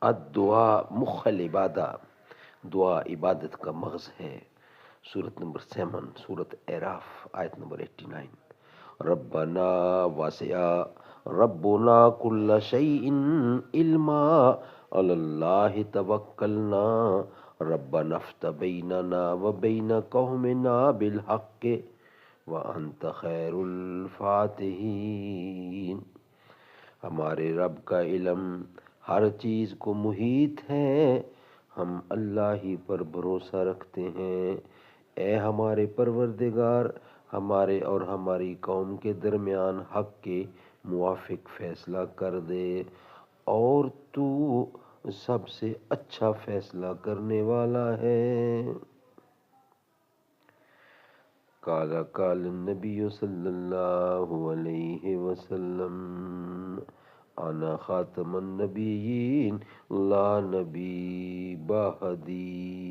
الدعا مخ العبادہ، دعا عبادت کا مغز ہے۔ سورت نمبر 7، سورت اعراف، آیت نمبر 89۔ ربنا واسع ربنا کل شیء علما علی اللہ توکلنا ربنا افتح بیننا وبین قومنا بالحق وانت خیر الفاتحین۔ ہمارے رب کا علم ہر چیز کو محیط ہے، ہم اللہ ہی پر بھروسہ رکھتے ہیں۔ اے ہمارے پروردگار، ہمارے اور ہماری قوم کے درمیان حق کے موافق فیصلہ کر دے، اور تو سب سے اچھا فیصلہ کرنے والا ہے۔ قال النبی صلی اللہ علیہ وسلم انا خاتم النبیین لا نبی بعدی۔